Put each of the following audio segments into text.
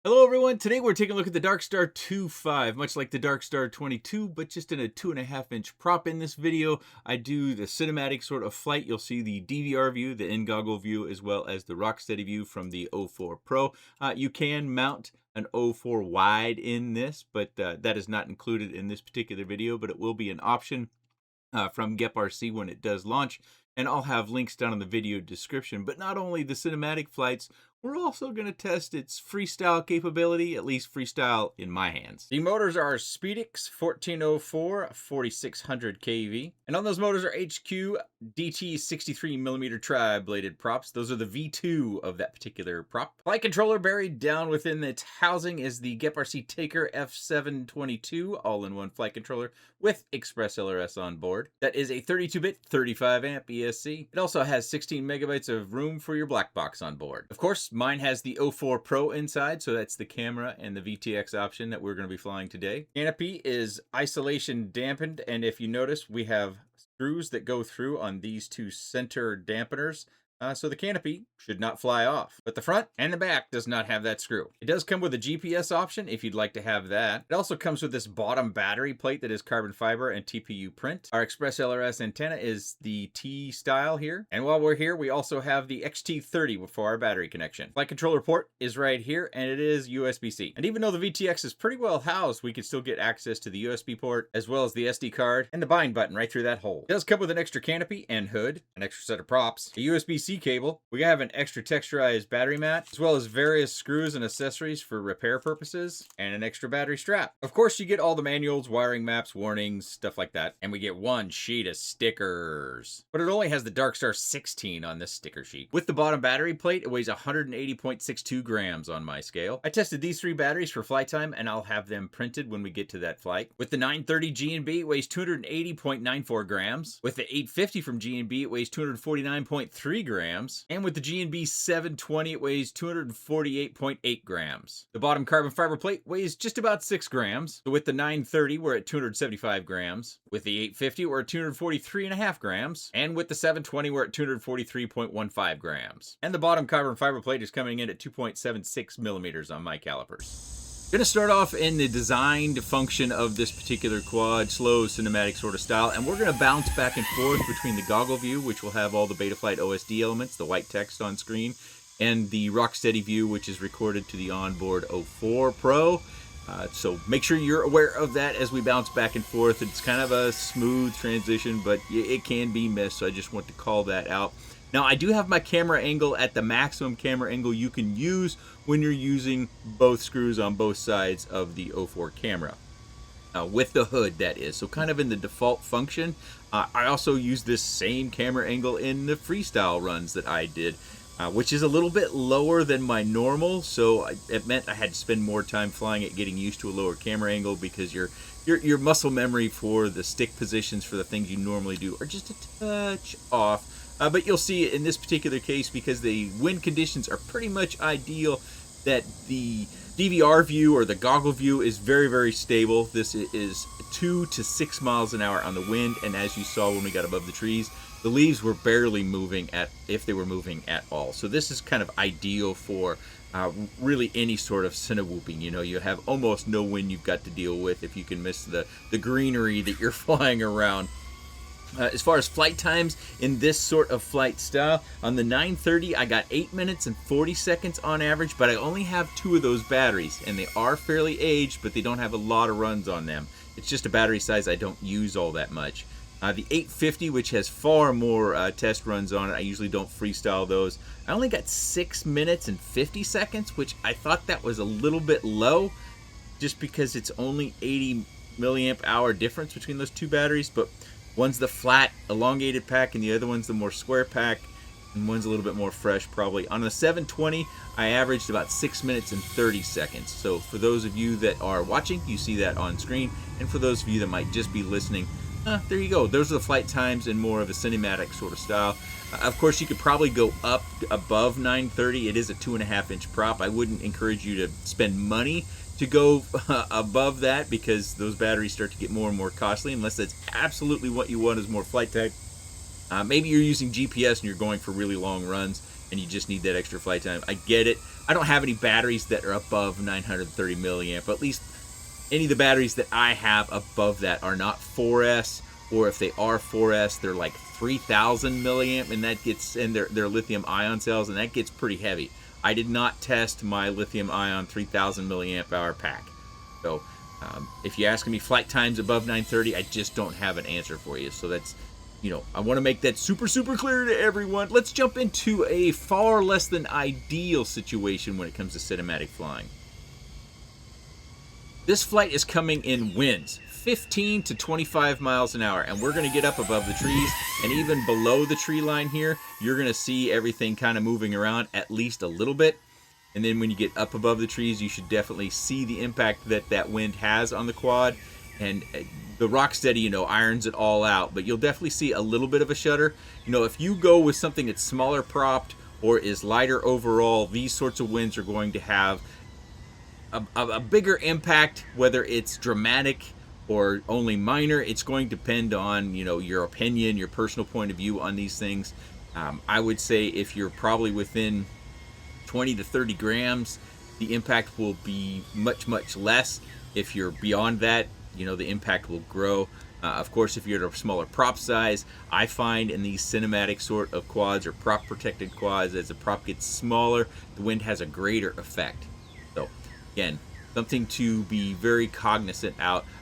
Hello everyone, today we're taking a look at the DarkStar25, much like the DarkStar22, but just in a 2.5-inch prop. In this video, I do the cinematic sort of flight. You'll see the DVR view, the in-goggle view, as well as the Rocksteady view from the 04 Pro. You can mount an 04 wide in this, but that is not included in this particular video, but it will be an option from GepRC when it does launch. And I'll have links down in the video description. But not only the cinematic flights, we're also going to test its freestyle capability, at least freestyle in my hands. The motors are Speedix 1404 4600 kV. And on those motors are HQ DT 63mm tri-bladed props. Those are the V2 of that particular prop. Flight controller buried down within its housing is the GepRC Taker F722 all-in-one flight controller with Express LRS on board. That is a 32-bit 35 amp ESC. It also has 16 megabytes of room for your black box on board. Of course, mine has the 04 Pro inside, so that's the camera and the VTX option that we're going to be flying today. Canopy is isolation dampened, and if you notice, we have screws that go through on these two center dampeners. So the canopy should not fly off. But the front and the back does not have that screw. It does come with a GPS option if you'd like to have that. It also comes with this bottom battery plate that is carbon fiber and TPU print. Our Express LRS antenna is the T style here. And while we're here, we also have the XT30 for our battery connection. Flight controller port is right here, and it is USB-C. And even though the VTX is pretty well housed, we can still get access to the USB port, as well as the SD card and the bind button right through that hole. It does come with an extra canopy and hood, an extra set of props, a USB-C cable. We have an extra texturized battery mat, as well as various screws and accessories for repair purposes, and an extra battery strap. Of course, you get all the manuals, wiring maps, warnings, stuff like that, and we get one sheet of stickers. But it only has the DarkStar 16 on this sticker sheet. With the bottom battery plate, it weighs 180.62 grams on my scale. I tested these three batteries for flight time, and I'll have them printed when we get to that flight. With the 930 G&B, it weighs 280.94 grams. With the 850 from G&B, it weighs 249.3 grams. And with the G&B 720, it weighs 248.8 grams. The bottom carbon fiber plate weighs just about 6 grams. So with the 930, we're at 275 grams. With the 850, we're at 243.5 grams. And with the 720, we're at 243.15 grams. And the bottom carbon fiber plate is coming in at 2.76 millimeters on my calipers. Going to start off in the designed function of this particular quad, slow cinematic sort of style, and we're going to bounce back and forth between the goggle view, which will have all the Betaflight OSD elements, the white text on screen, and the Rocksteady view, which is recorded to the onboard 04 Pro. So make sure you're aware of that as we bounce back and forth. It's kind of a smooth transition, but it can be missed, so I just want to call that out. Now, I do have my camera angle at the maximum camera angle you can use when you're using both screws on both sides of the 04 camera. With the hood, that is. So kind of in the default function. I also use this same camera angle in the freestyle runs that I did, which is a little bit lower than my normal. So it meant I had to spend more time flying it, getting used to a lower camera angle, because your muscle memory for the stick positions for the things you normally do are just a touch off. But you'll see in this particular case, because the wind conditions are pretty much ideal, that the DVR view or the goggle view is very, very stable. This is 2 to 6 miles an hour on the wind, and as you saw when we got above the trees, the leaves were barely moving, if they were moving at all. So this is kind of ideal for really any sort of cinewhooping. You know, you have almost no wind you've got to deal with if you can miss the greenery that you're flying around. As far as flight times in this sort of flight style, on the 930 I got 8 minutes and 40 seconds on average, but I only have 2 of those batteries, and they are fairly aged, but they don't have a lot of runs on them. It's just a battery size I don't use all that much. The 850, which has far more test runs on it, I usually don't freestyle those. I only got 6 minutes and 50 seconds, which I thought that was a little bit low, just because it's only 80 milliamp hour difference between those two batteries, but one's the flat, elongated pack, and the other one's the more square pack, and one's a little bit more fresh, probably. On the 720, I averaged about 6 minutes and 30 seconds. So for those of you that are watching, you see that on screen, and for those of you that might just be listening, there you go. Those are the flight times in more of a cinematic sort of style. Of course, you could probably go up above 930. It is a 2.5-inch prop. I wouldn't encourage you to spend money to go above that, because those batteries start to get more and more costly, unless that's absolutely what you want is more flight time. Maybe you're using GPS and you're going for really long runs, and you just need that extra flight time. I get it. I don't have any batteries that are above 930 milliamp. At least any of the batteries that I have above that are not 4S, or if they are 4S, they're like 3000 milliamp, and that gets, and they're lithium ion cells, and that gets pretty heavy. I did not test my lithium ion 3000 milliamp hour pack. So if you're asking me flight times above 930, I just don't have an answer for you. So that's, you know, I want to make that super clear to everyone. Let's jump into a far less than ideal situation when it comes to cinematic flying. This flight is coming in winds 15 to 25 miles an hour, and we're going to get up above the trees, and even below the tree line here, you're going to see everything kind of moving around at least a little bit. And then when you get up above the trees, you should definitely see the impact that that wind has on the quad. And the Rocksteady, you know, irons it all out, but you'll definitely see a little bit of a shudder. You know, if you go with something that's smaller propped or is lighter overall, these sorts of winds are going to have a bigger impact, whether it's dramatic or only minor. It's going to depend on, you know, your opinion, your personal point of view on these things. I would say if you're probably within 20 to 30 grams, the impact will be much less. If you're beyond that, you know, the impact will grow. Of course, if you're at a smaller prop size, I find in these cinematic sort of quads or prop protected quads, as the prop gets smaller, the wind has a greater effect. So again, something to be very cognizant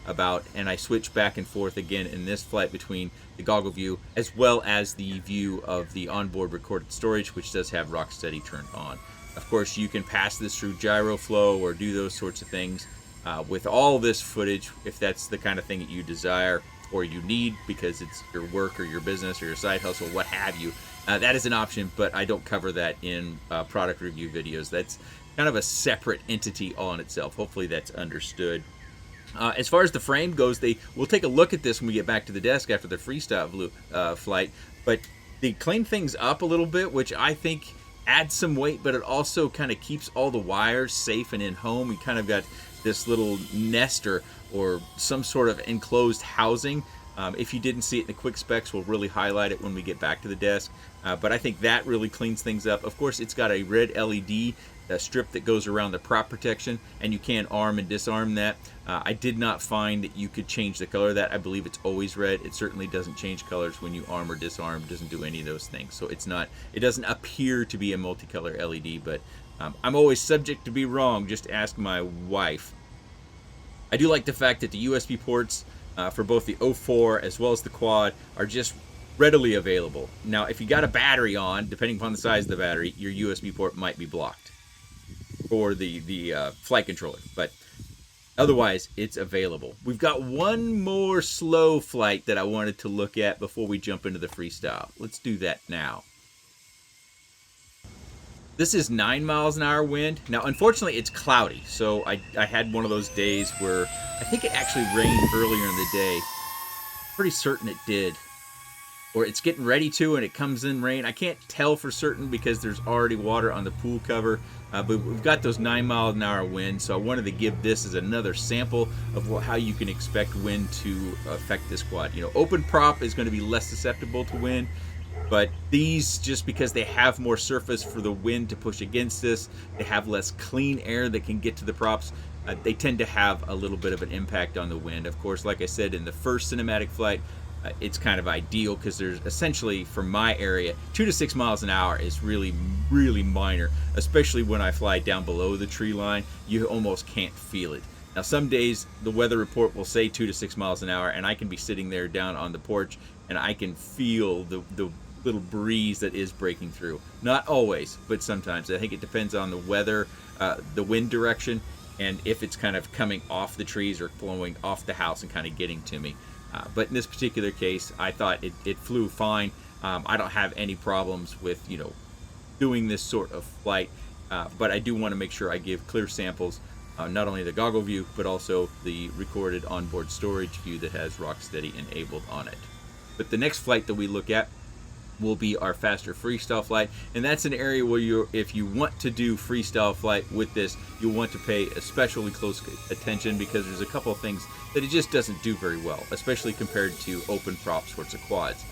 about, and I switch back and forth again in this flight between the goggle view as well as the view of the onboard recorded storage, which does have Rocksteady turned on. Of course, you can pass this through gyro flow or do those sorts of things with all this footage, if that's the kind of thing that you desire or you need because it's your work or your business or your side hustle, what have you. That is an option, but I don't cover that in product review videos. That's kind of a separate entity all in itself. Hopefully that's understood. As far as the frame goes, we'll take a look at this when we get back to the desk after the Freestyle flight, but they clean things up a little bit, which I think adds some weight, but it also kind of keeps all the wires safe and in home. You kind of got this little nester or some sort of enclosed housing. If you didn't see it in the quick specs, we'll really highlight it when we get back to the desk. But I think that really cleans things up. Of course, it's got a red LED strip that goes around the prop protection, and you can arm and disarm that. I did not find that you could change the color of that. I believe it's always red. It certainly doesn't change colors when you arm or disarm. It doesn't do any of those things. So it doesn't appear to be a multicolor LED, but I'm always subject to be wrong. Just ask my wife. I do like the fact that the USB ports for both the 04 as well as the quad are just readily available. Now, if you got a battery on, depending upon the size of the battery, your USB port might be blocked for the flight controller, but otherwise it's available. We've got one more slow flight that I wanted to look at before we jump into the Freestyle. Let's do that now. This is 9 miles an hour wind. Now, unfortunately, it's cloudy, so I had one of those days where I think it actually rained earlier in the day. Pretty certain it did. Or it's getting ready to, and it comes in rain. I can't tell for certain because there's already water on the pool cover, but we've got those 9 mile an hour winds, so I wanted to give this as another sample of how you can expect wind to affect this quad. You know, open prop is going to be less susceptible to wind, but these, just because they have more surface for the wind to push against this, they have less clean air that can get to the props, they tend to have a little bit of an impact on the wind. Of course, like I said, in the first cinematic flight, it's kind of ideal because there's essentially, from my area, 2 to 6 miles an hour is really minor, especially when I fly down below the tree line. You almost can't feel it. Now, some days the weather report will say 2 to 6 miles an hour, and I can be sitting there down on the porch and I can feel the little breeze that is breaking through. Not always, but sometimes. I think it depends on the weather, the wind direction, and if it's kind of coming off the trees or blowing off the house and kind of getting to me. But in this particular case, I thought it flew fine. I don't have any problems with, you know, doing this sort of flight, but I do want to make sure I give clear samples, not only the goggle view, but also the recorded onboard storage view that has Rocksteady enabled on it. But the next flight that we look at will be our faster freestyle flight, and that's an area where if you want to do freestyle flight with this, you'll want to pay especially close attention because there's a couple of things that it just doesn't do very well, especially compared to open prop sorts of quads.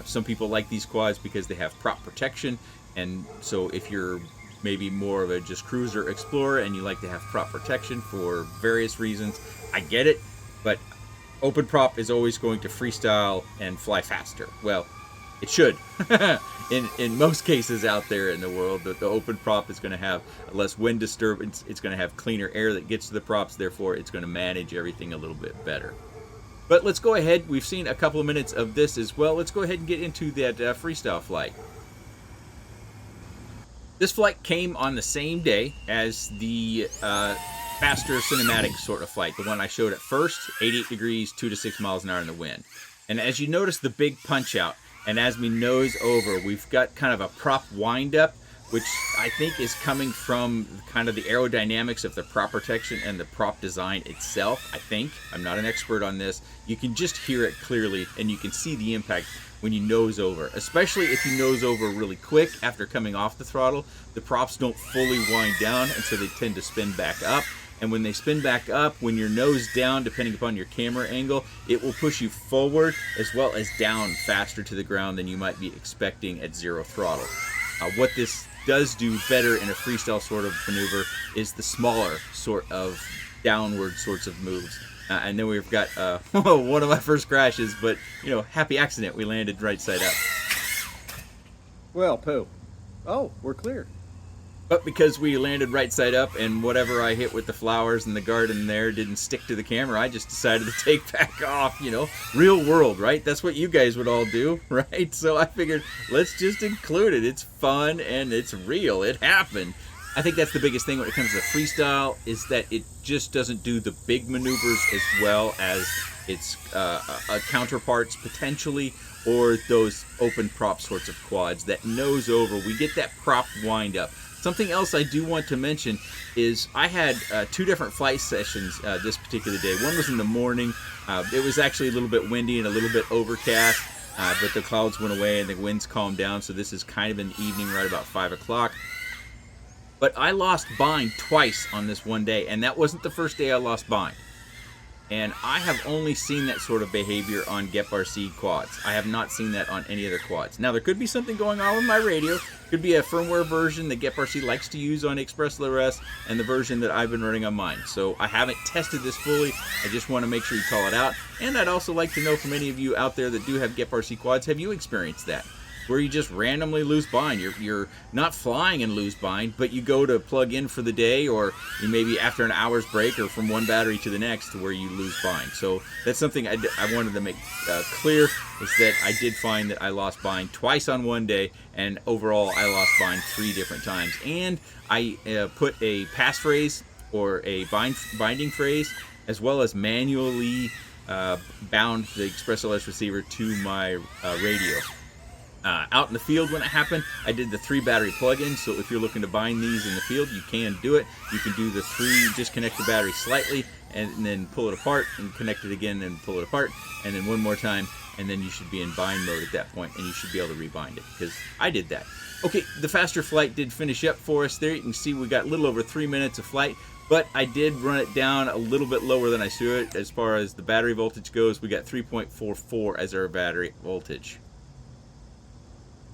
Some people like these quads because they have prop protection And so if you're maybe more of a just cruiser explorer and you like to have prop protection for various reasons, I get it. But open prop is always going to freestyle and fly faster. Well, it should. in most cases out there in the world, the open prop is going to have less wind disturbance. It's going to have cleaner air that gets to the props. Therefore, it's going to manage everything a little bit better. But let's go ahead. We've seen a couple of minutes of this as well. Let's go ahead and get into that freestyle flight. This flight came on the same day as the faster cinematic sort of flight, the one I showed at first, 88 degrees, 2 to 6 miles an hour in the wind. And as you notice the big punch out, and as we nose over, we've got kind of a prop wind up, which I think is coming from kind of the aerodynamics of the prop protection and the prop design itself, I think. I'm not an expert on this. You can just hear it clearly, and you can see the impact when you nose over, especially if you nose over really quick after coming off the throttle. The props don't fully wind down, and so they tend to spin back up. And when they spin back up, when you're nose down, depending upon your camera angle, it will push you forward as well as down faster to the ground than you might be expecting at zero throttle. What this does do better in a freestyle sort of maneuver is the smaller sort of downward sorts of moves. And then we've got one of my first crashes, but, you know, happy accident. We landed right side up. Well, Pooh. Oh, we're clear. But because we landed right side up and whatever I hit with the flowers in the garden there didn't stick to the camera, I just decided to take back off, you know. Real world, right? That's what you guys would all do, right? So I figured, let's just include it. It's fun and it's real. It happened. I think that's the biggest thing when it comes to freestyle, is that it just doesn't do the big maneuvers as well as its counterparts potentially, or those open prop sorts of quads that nose over. We get that prop wind up. Something else I do want to mention is I had 2 different flight sessions this particular day. One was in the morning. It was actually a little bit windy and a little bit overcast, but the clouds went away and the winds calmed down. So this is kind of in the evening, right about 5 o'clock. But I lost bind twice on this one day, and that wasn't the first day I lost bind. And I have only seen that sort of behavior on GepRC quads. I have not seen that on any other quads. Now, there could be something going on with my radio. Could be a firmware version that GepRC likes to use on Express LRS and the version that I've been running on mine. So I haven't tested this fully. I just want to make sure you call it out. And I'd also like to know from any of you out there that do have GepRC quads, have you experienced that? Where you just randomly lose bind. You're not flying and lose bind, but you go to plug in for the day, or you maybe after an hour's break, or from one battery to the next, to where you lose bind. So that's something I wanted to make clear, is that I did find that I lost bind twice on one day, and overall I lost bind 3 different times. And I put a passphrase or a binding phrase, as well as manually bound the Express LRS receiver to my radio. Out in the field when it happened, I did the 3 battery plug-in, so if you're looking to bind these in the field, you can do it. You can do the 3, disconnect the battery slightly, and then pull it apart, and connect it again, and pull it apart, and then one more time, and then you should be in bind mode at that point, and you should be able to rebind it, because I did that. Okay, the faster flight did finish up for us there. You can see we got a little over 3 minutes of flight, but I did run it down a little bit lower than I should as far as the battery voltage goes. We got 3.44 as our battery voltage.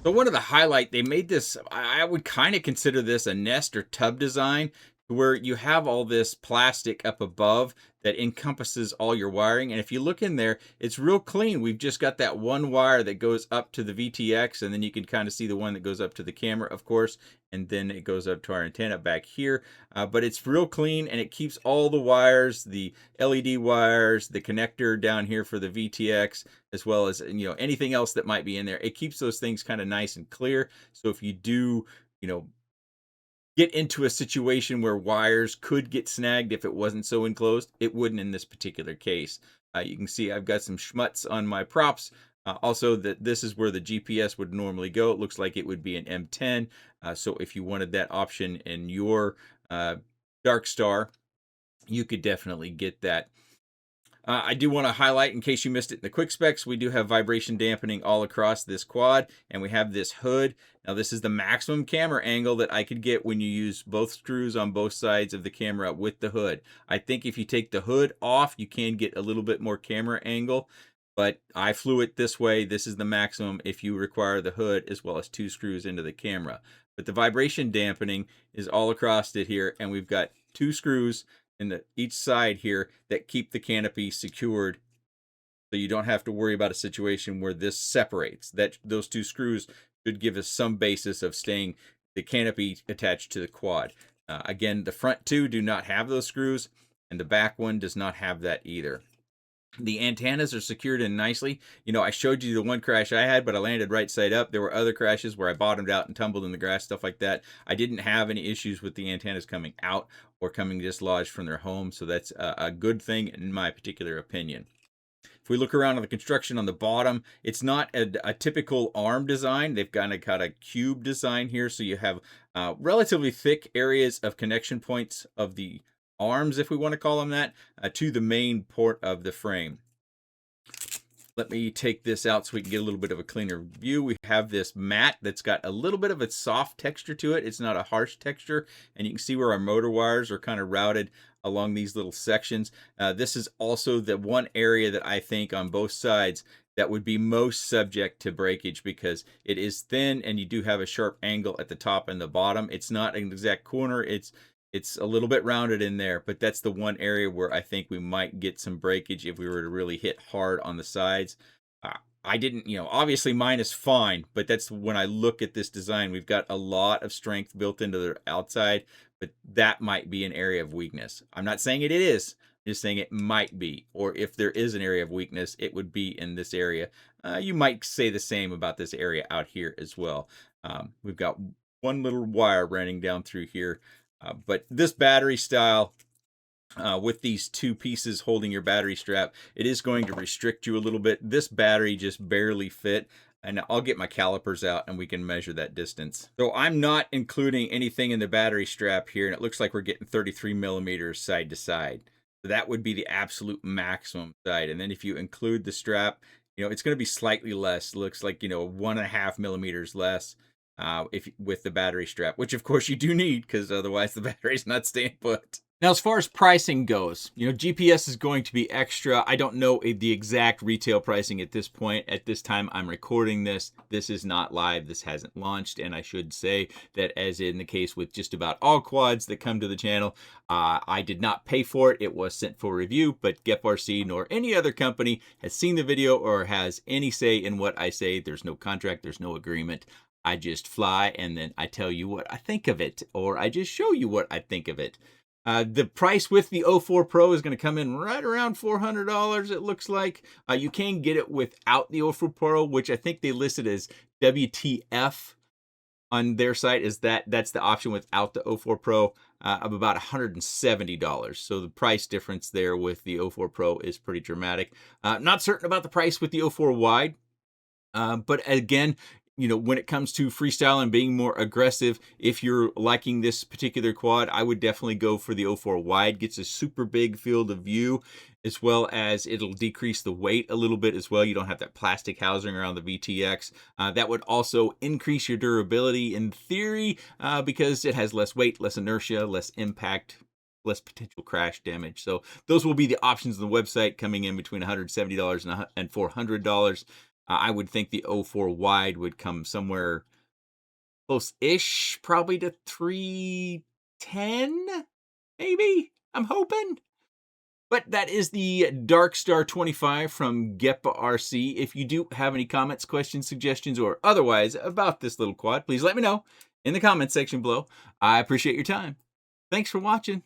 So one of the highlight, they made this, I would kind of consider this a nest or tub design, where you have all this plastic up above that encompasses all your wiring. And if you look in there, it's real clean. We've just got that one wire that goes up to the VTX, and then you can kind of see the one that goes up to the camera, of course, and then it goes up to our antenna back here. But it's real clean, and it keeps all the wires, the LED wires, the connector down here for the VTX, as well as, you know, anything else that might be in there. It keeps those things kind of nice and clear. So if you do, you know, get into a situation where wires could get snagged if it wasn't so enclosed, it wouldn't in this particular case. You can see I've got some schmutz on my props. Also, that this is where the GPS would normally go. It looks like it would be an M10. So if you wanted that option in your DarkStar, you could definitely get that. I do want to highlight, in case you missed it in the quick specs, we do have vibration dampening all across this quad, and we have this hood. Now, this is the maximum camera angle that I could get when you use both screws on both sides of the camera with the hood. I think if you take the hood off, you can get a little bit more camera angle. but I flew it this way. This is the maximum if you require the hood as well as 2 screws into the camera. But the vibration dampening is all across it here, and we've got 2 screws in each side here that keep the canopy secured, so you don't have to worry about a situation where this separates. Those 2 screws should give us some basis of staying the canopy attached to the quad. Again, the front 2 do not have those screws, and the back one does not have that either. The antennas are secured in nicely. You know, I showed you the one crash I had, but I landed right side up. There were other crashes where I bottomed out and tumbled in the grass, stuff like that. I didn't have any issues with the antennas coming out or coming dislodged from their home, so that's a good thing in my particular opinion. If we look around on the construction on the bottom, it's not a typical arm design. They've got a cube design here, so you have relatively thick areas of connection points of the arms, if we want to call them that, to the main port of the frame. Let me take this out so we can get a little bit of a cleaner view. We have this mat that's got a little bit of a soft texture to it. It's not a harsh texture, and you can see where our motor wires are kind of routed along these little sections. This is also the one area that I think on both sides that would be most subject to breakage, because it is thin and you do have a sharp angle at the top and the bottom. It's not an exact corner. It's a little bit rounded in there, but that's the one area where I think we might get some breakage if we were to really hit hard on the sides. I didn't, obviously mine is fine, but that's when I look at this design, we've got a lot of strength built into the outside, but that might be an area of weakness. I'm not saying it is, I'm just saying it might be, or if there is an area of weakness, it would be in this area. You might say the same about this area out here as well. We've got one little wire running down through here. But this battery style, with these 2 pieces holding your battery strap, it is going to restrict you a little bit. This battery just barely fit, and I'll get my calipers out and we can measure that distance. So I'm not including anything in the battery strap here, and it looks like we're getting 33 millimeters side to side. So that would be the absolute maximum side. And then if you include the strap, it's going to be slightly less. Looks like, 1.5 millimeters less. If with the battery strap, which of course you do need, because otherwise the battery's not staying put. Now, as far as pricing goes, GPS is going to be extra. I don't know the exact retail pricing at this point. At this time I'm recording this, this is not live, this hasn't launched, and I should say that, as in the case with just about all quads that come to the channel, I did not pay for it. It was sent for review, but GepRC nor any other company has seen the video or has any say in what I say. There's no contract, there's no agreement. I just fly and then I tell you what I think of it, or I just show you what I think of it. The price with the 04 Pro is going to come in right around $400, it looks like. You can get it without the 04 Pro, which I think they listed as WTF on their site. That's the option without the 04 Pro, of about $170. So the price difference there with the 04 Pro is pretty dramatic. Not certain about the price with the 04 Wide. But again, when it comes to freestyle and being more aggressive, if you're liking this particular quad, I would definitely go for the 04 Wide. Gets a super big field of view, as well as it'll decrease the weight a little bit as well. You don't have that plastic housing around the VTX. That would also increase your durability in theory, because it has less weight, less inertia, less impact, less potential crash damage. So those will be the options on the website, coming in between $170 and $400. I would think the 04 Wide would come somewhere close-ish, probably to $310, maybe? I'm hoping. But that is the DarkStar25 from GepRC. If you do have any comments, questions, suggestions, or otherwise about this little quad, please let me know in the comments section below. I appreciate your time. Thanks for watching.